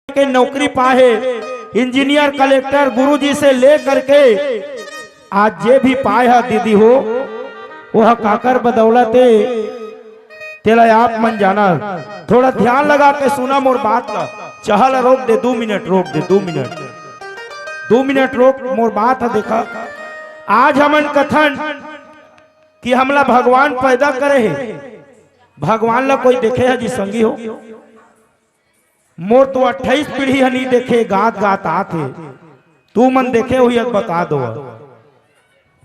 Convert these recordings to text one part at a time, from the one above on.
के नौकरी पाए, इंजीनियर कलेक्टर गुरुजी से ले करके आज जे भी पाए है दीदी हो वह काकर बदौलते तेरा आप मन जाना। थोड़ा ध्यान लगा के सुना मोर बात ला। चहल रोक दे 2 मिनट, रोक दे 2 मिनट रोक मोर बात है। देखा आज हमन कथन कि हमला भगवान पैदा करे है, भगवान ला कोई देखे है जी संगी हो? मोर तो 28 पीढ़ी है नहीं देखे, गात गात आते तू मन देखे हुई बता दो।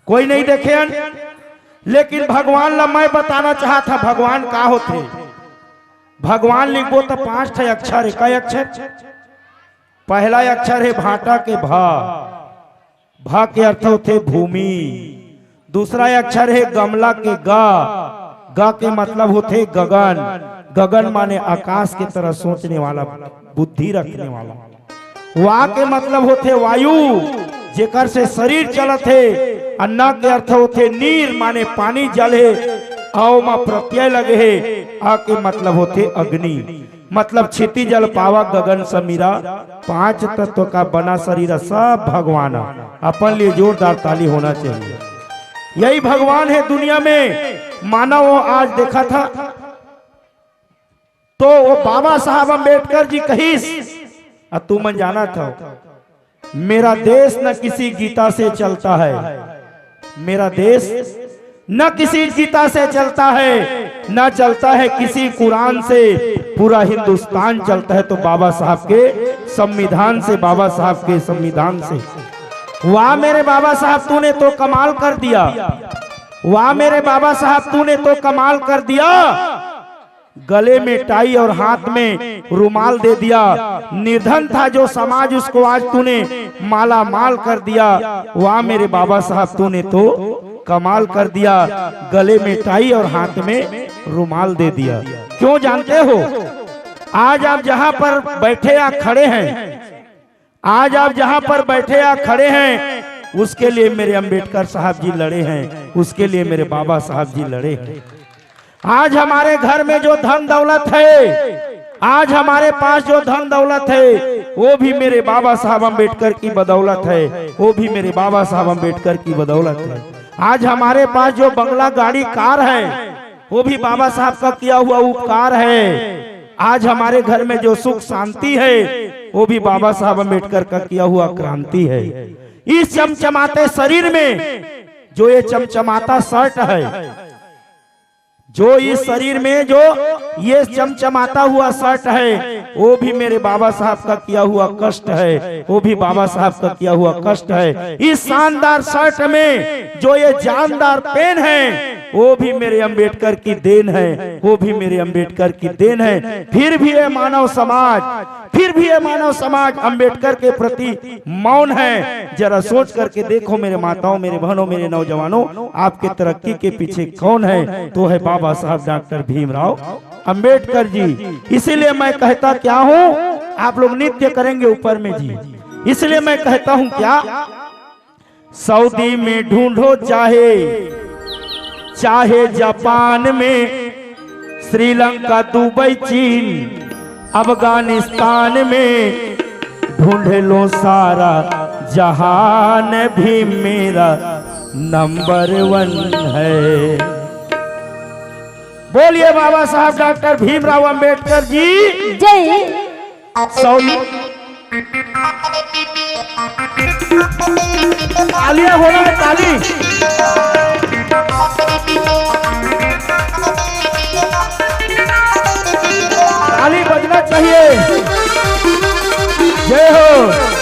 कोई नहीं देखे हन, लेकिन भगवान ला मैं बताना चाहता भगवान का होते। भगवान लिखबो तो 5 अक्षर है। कई अक्षर? पहला अक्षर है भाटा के भा, भा के अर्थ होते भूमि। दूसरा अक्षर है गमला के गा, गा के मतलब होते गगन, गगन माने आकाश की तरह सोचने वाला, बुद्धि रखने वाला। वा के मतलब होते वायु, जेकर से शरीर चलत है। अन्ना के अर्थ होते नीर माने पानी जल है, आओ मा प्रत्यय लगे है। आ के मतलब होते अग्नि, मतलब क्षिति जल पावा गगन समीरा। 5 तत्व का बना शरीर सब भगवान। अपन लिए जोरदार ताली होना चाहिए। यही भगवान है दुनिया में। मानव आज देखा था तो वो बाबा साहब अम्बेडकर जी कहीस, तू मन जाना था मेरा देश न किसी गीता से चलता है, मेरा देश न किसी गीता से चलता है, न चलता है किसी कुरान से, पूरा हिंदुस्तान चलता है तो बाबा साहब के संविधान से, बाबा साहब के संविधान से। वाह मेरे बाबा साहब तूने तो कमाल कर दिया, वाह मेरे बाबा साहब तूने तो कमाल कर दिया। गले में टाई और हाथ में रुमाल दे दिया। निर्धन था जो समाज उसको आज तूने माला माल कर दिया। वाह मेरे बाबा साहब तूने तो कमाल कर दिया। गले में टाई और हाथ में रुमाल दे दिया। क्यों जानते हो? आज आप जहां पर बैठे या खड़े हैं, आज आप जहां पर बैठे या खड़े हैं, उसके लिए मेरे अंबेडकर साहब जी लड़े हैं, उसके लिए मेरे बाबा साहब जी लड़े हैं। आज हमारे घर में जो धन दौलत है, आज हमारे पास जो धन दौलत है, वो भी मेरे बाबा साहब अम्बेडकर की बदौलत है, वो भी मेरे बाबा साहब अम्बेडकर की बदौलत है। आज हमारे पास जो बंगला गाड़ी कार है, वो भी बाबा साहब का किया हुआ उपकार है। आज हमारे घर में जो सुख शांति है, वो भी बाबा साहब अम्बेडकर का किया हुआ क्रांति है। इस चमचमाते शरीर में जो ये चमचमाता शर्ट है, जो इस शरीर में जो ये चमचमाता हुआ शर्ट है, वो भी मेरे बाबा साहब का किया हुआ कष्ट है, वो भी बाबा साहब का किया हुआ कष्ट है। इस शानदार शर्ट में जो ये जानदार पेन है, वो भी मेरे अंबेडकर की देन है, वो भी मेरे अंबेडकर की देन है। फिर भी ये मानव समाज, फिर भी ये मानव समाज अंबेडकर के प्रति मौन है। जरा सोच करके देखो मेरे माताओं, मेरे बहनों, मेरे नौजवानों, आपके तरक्की के पीछे कौन है? तो है बाबा साहब डॉक्टर भीमराव अंबेडकर जी। इसीलिए मैं कहता क्या हूँ, आप लोग नृत्य करेंगे ऊपर में जी, इसलिए मैं कहता हूँ क्या, सऊदी में ढूंढो चाहे चाहे जापान में, श्रीलंका दुबई चीन अफगानिस्तान में, ढूंढ लो सारा जहान भी मेरा नंबर 1 है। बोलिए बाबा साहब डॉक्टर भीमराव अंबेडकर जी जय। तालियां होना है, ताली। ताली बजना चाहिए। जय हो।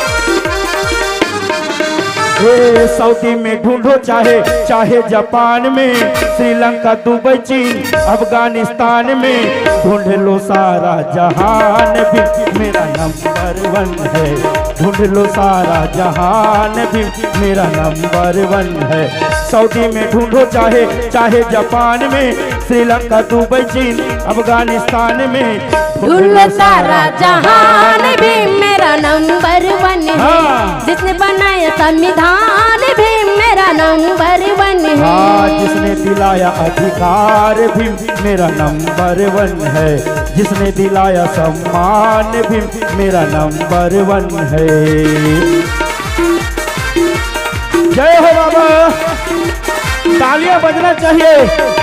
सऊदी में ढूंढो चाहे चाहे जापान में, श्रीलंका दुबई चीन अफगानिस्तान में, ढूंढ लो सारा जहान भी मेरा नंबर 1 है। ढूंढ लो सारा जहान भी मेरा नंबर 1 है। सऊदी में ढूंढो चाहे चाहे जापान में, श्रीलंका दुबई चीन अफगानिस्तान में, ढूंढ लो सारा जहान भी मेरा नंबर दिलाया अधिकार भीम मेरा नंबर 1 है, जिसने दिलाया सम्मान भीम मेरा नंबर 1 है। जय हो बाबा, तालियां बजना चाहिए।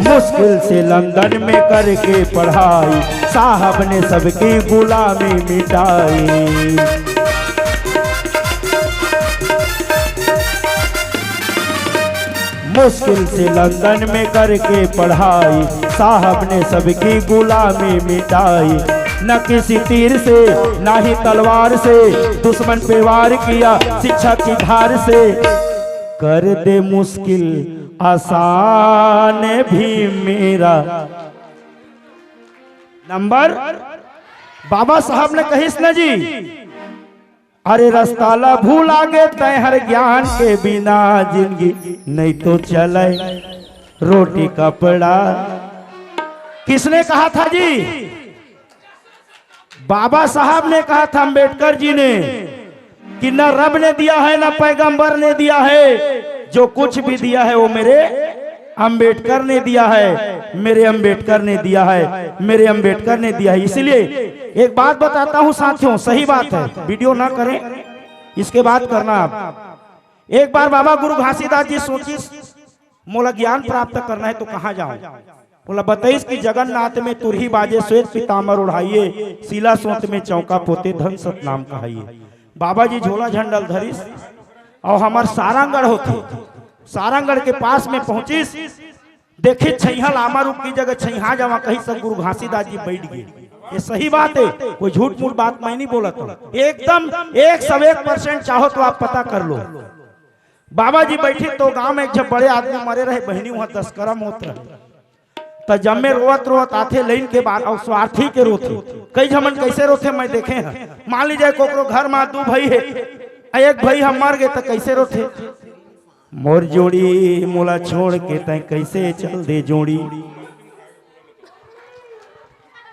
मुश्किल से लंदन में करके पढ़ाई, साहब ने सबकी गुलामी मिटाई। मुश्किल से लंदन में करके पढ़ाई, साहब ने सबकी गुलामी मिटाई। न किसी तीर से ना ही तलवार से, दुश्मन पे वार किया शिक्षा की धार से। कर दे मुश्किल आसान भी मेरा नंबर। बाबा साहब ने कहिस न जी, अरे रस्ताला भूल आगे तय हर ज्ञान के बिना जिंदगी नहीं तो चले रोटी कपड़ा। किसने कहा था जी? बाबा साहब ने कहा था, अंबेडकर जी ने, कि न रब ने दिया है न पैगंबर ने दिया है, जो कुछ भी दिया है वो मेरे अंबेडकर ने दिया है, मेरे अंबेडकर ने दिया है, मेरे अंबेडकर ने दिया है। इसलिए एक बात बताता हूं साथियों, सही बात है, वीडियो ना करें, इसके बाद करना आप। एक बार बाबा गुरु घासीदास जी सोची, मोला ज्ञान प्राप्त करना है तो कहाँ जाऊं? बोला बताइस कि जगन्नाथ में तुरही बाजे, श्वेत पीताम्बर उड़ाइए, शिला सोत में चौका पोते, धन सत नाम कहाइए। बाबा जी झोला झंडल धरिस और हमार सारंगढ़ होते, सारंगढ़ के पास में पहुंचिस, देखे छैहा लामा रूप की जगह छैहा जावा कहीं सब गुरु घासीदास जी बैठ गए। ये सही बात है, कोई झूठ मूठ बात मैं नहीं बोला था, एकदम 101% चाहो तो आप पता कर लो। बाबा जी बैठे तो गांव में एक जब बड़े आदमी मरे रहे, बहनी वहां दशकर्म होत रहे, तो जब में रोवत रोवत आते लाइन के बाद, और स्वार्थी के रोते, कई जमन कैसे रोते मैं देखे हैं। मान लीजिए कोकरो घर में 2 भाई है, एक भाई हम मर गए तो कैसे रोते, मोर जोड़ी मोला छोड़ के तय कैसे चल दे जोड़ी।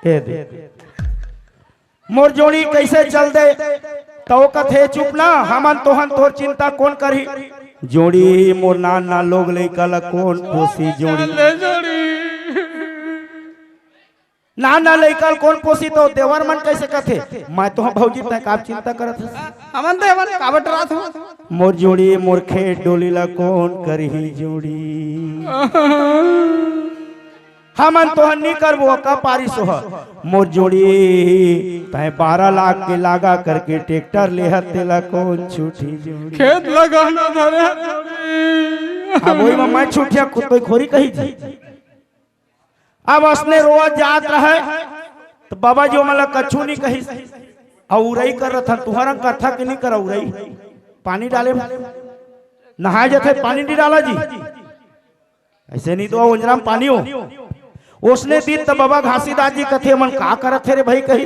दे मोर जोड़ी कैसे चल दे, तो कथे चुप ना, हमन तोहन तोर चिंता कौन करी। जोड़ी मोर नाना लोग लेकर कौन पोसी जोड़ी, नाना लेकर कौन पोसी, तो देवर मन कैसे कथे, मैं तो भौजी तक आप चिंता करत हमन देवर कावट रात हो। मोर जोड़ी मोर खेत डोली ला कौन करही जोड़ी, हमन तो नहीं करबो का पारिस हो। मोर जोड़ी तय 12 लाख के लागा करके ट्रैक्टर ले हतेला कौन छूटी जोड़ी, खेत लगाना धरे। अब वही में मैं छूटिया कोई खोरी कही थी। अब उसने रोज जात रहे तो बाबा जी मला कछु नहीं कही, और उरई कर रहा था, तुहरा कथा कि नहीं कर उरई, पानी डाले नहाए जाते पानी नहीं डाला जी, ऐसे नहीं तो उंजरा में पानी हो। उसने दी तब बाबा घासीदास जी कथे मन का करत थे रे भाई कही,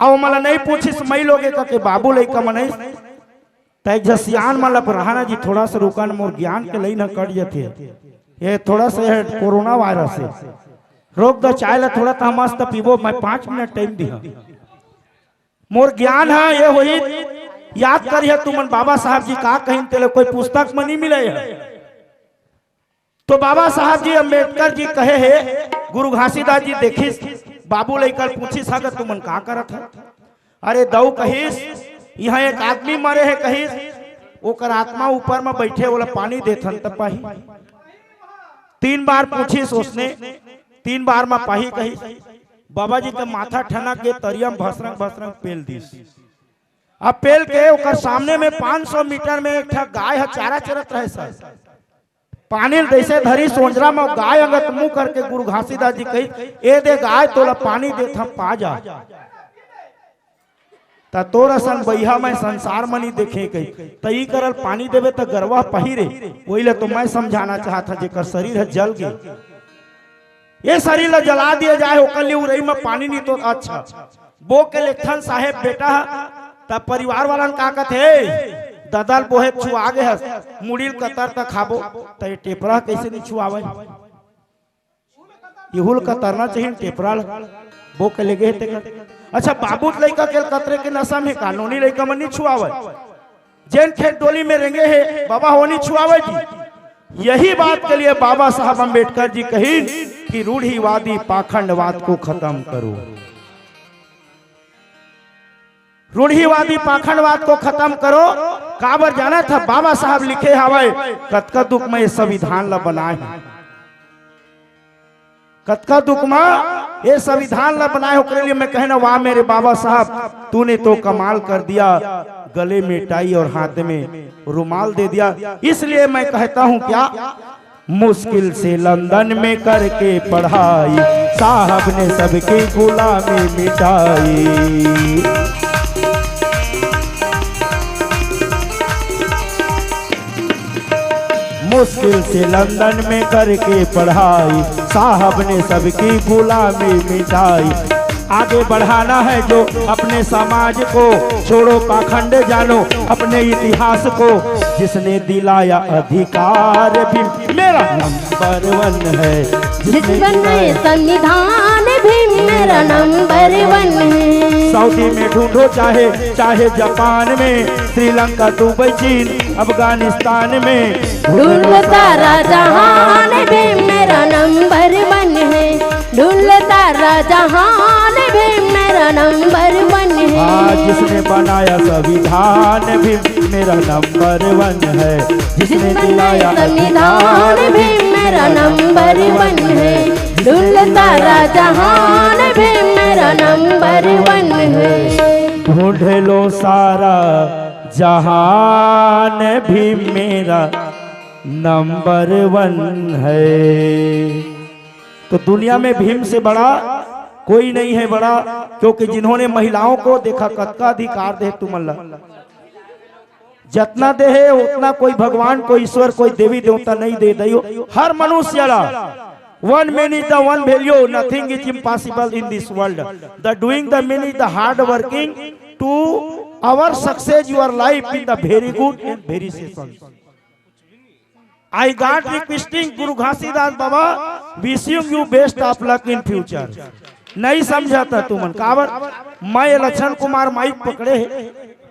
और मला नहीं पूछिस मई लोगे का के बाबू लइका मन तय जसियान मतलब रहना जी, थोड़ा सा रुकन मोर ज्ञान के लई न कट जाते, ये थोड़ा सा कोरोना वायरस है, रोक दो चाय ला थोड़ा ता मस्त पीबो, मैं 5 मिनट टाइम दिया, मोर ज्ञान है ये हुई याद करिए तुमन बाबा साहब जी का कहीं तेले कोई पुस्तक में नहीं मिले है। तो बाबा साहब जी अंबेडकर जी कहे है, गुरु घासीदास जी देखिस बाबू लेकर पूछी सागर तुमन का करत है, अरे दऊ कहिस यहाँ एक आदमी मरे है, कहिस ओकर आत्मा ऊपर में बैठे बोला पानी देथन तब पाही। 3 बार पूछिस उसने, 3 बार में पाही कही। बाबा जी के माथा ठना के तरियम भसरंग भसरंग पेल दिस। अब पेल के ओकर सामने में 500 मीटर में एक गाय है चारा चरत रहे सर, पानी जैसे धरी सोंजरा में गाय अंगत मुंह करके गुरु घासीदास जी कही ए दे गाय तोला पानी दे थम पा जा, ता तोर असन बैहा में संसार मनी देखे कही तई करल पानी देवे तो गरवा पहिरे। वही ले तो मैं समझाना चाहता जेकर शरीर है जल गए, ये शरीर ला जला दिया जाए ओकर लिए उरई में पानी नहीं तो अच्छा, बो के लेखन साहेब बेटा तब परिवार वालन का कथे ददल बोहे छुआ गे हस मुड़ील कतर तक खाबो तो ये टेपरा कैसे नहीं छुआवे इहुल कतरना चाहिए टेपरा बो के ले गए थे। अच्छा बाबू लड़का के कतरे के नशा में कानूनी लड़का मन नहीं छुआवे जैन खेत डोली में रेंगे है बाबा होनी छुआवे जी। यही बात के लिए बाबा साहब अम्बेडकर जी कही कि रूढ़िवादी पाखंडवाद को खत्म करो, रूढ़िवादी पाखंडवाद को खत्म करो। काबर जाना था बाबा साहब लिखे हवाए कतका दुख में संविधान ला बनाए, कतका दुख में ये संविधान ला बनाए हो। लिए मैं कहना वाह मेरे बाबा साहब तूने तो कमाल कर दिया, गले में टाई और हाथ में रुमाल दे दिया। इसलिए मैं कहता हूं क्या मुश्किल से लंदन में करके पढ़ाई साहब ने सबकी गुलामी मिटाई। मुश्किल से लंदन में करके पढ़ाई साहब ने सबकी गुलामी मिटाई। आगे बढ़ाना है जो अपने समाज को, छोड़ो पाखंड जानो अपने इतिहास को। जिसने दिलाया अधिकार भी मेरा नंबर 1 है, जिसने बनाया संविधान भी मेरा नंबर 1 है। सऊदी में ढूंढो चाहे जापान में, श्रीलंका दुबई चीन अफगानिस्तान में, ढूंढता राजहान भी मेरा नंबर 1 है, ढूंढता राजहान भी मेरा नंबर 1 है। जिसने बनाया संविधान भी मेरा नंबर 1 है, जिसने दिलाया संविधान भी मेरा नंबर 1 है, ढूंढता राजहान भी मेरा नंबर 1 है। ढूंढ लो सारा जहान भी मेरा नंबर 1 है। तो दुनिया में भीम से बड़ा कोई नहीं है बड़ा, क्योंकि जिन्होंने महिलाओं को देखा कतका अधिकार दे तुमल्ला, जितना दे है उतना कोई भगवान कोई ईश्वर कोई देवी देवता नहीं दे दियो। हर मनुष्य one man is the one value, nothing is impossible in this world. The doing the man is the hard working to our success your life in the very good and very session. I got requesting Guru Ghasidas Baba wishing you best of luck in future. नहीं समझाता तुमन काबर मैं लक्षण Kumar mic पकड़े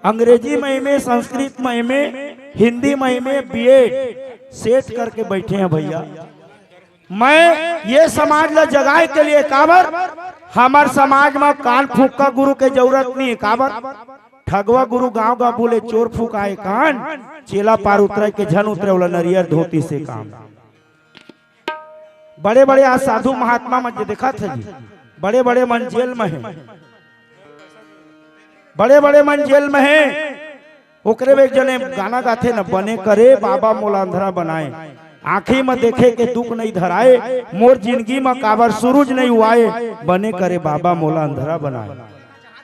अंग्रेजी में में संस्कृत में में हिंदी में में बीएड सेट करके बैठे हैं भैया। मैं ये समाज ला जगाए के लिए काबर हमार समाज में कान फूका गुरु के जरूरत नहीं है। काबर ठगवा गुरु गांव गांव बोले चोर फूकाए कान, चेला पार उतरे के झन उतरे वाला नरियर धोती से काम। बड़े बड़े आज साधु महात्मा में देखा था जी, बड़े बड़े मन जेल में है, बड़े बड़े मन जेल में है। ओकरे में एक जने गाना गाथे न बने करे बाबा मोला अंधरा बनाए, आंखी में देखे के दुख नहीं धराए, मोर जिंदगी में काबर सूरज नहीं हुआए, बने करे बाबा मोला अंधरा बनाए।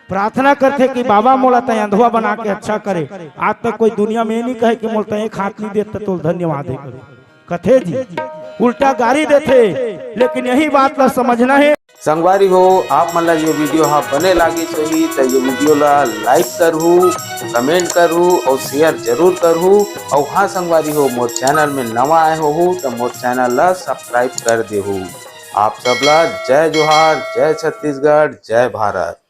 प्रार्थना करते कि बाबा मोला तय अंधवा बना के अच्छा करे। आज तक कोई दुनिया में नहीं कहे कि मोल तय हाथ नहीं देते तो धन्यवाद है कथे जी, उल्टा गारी देते। लेकिन यही बात ला समझना है संगवारी हो आप मन ला ये वीडियो हाँ बने लागे चाहिए तो ये वीडियो ला लाइक करहू, कमेंट करहू और शेयर जरूर करहू। और हाँ संगवारी हो मोर चैनल में नवा आए हो तो मोर चैनल ला सब्सक्राइब कर देहू। आप सब ला जय जोहार, जय छत्तीसगढ़, जय भारत।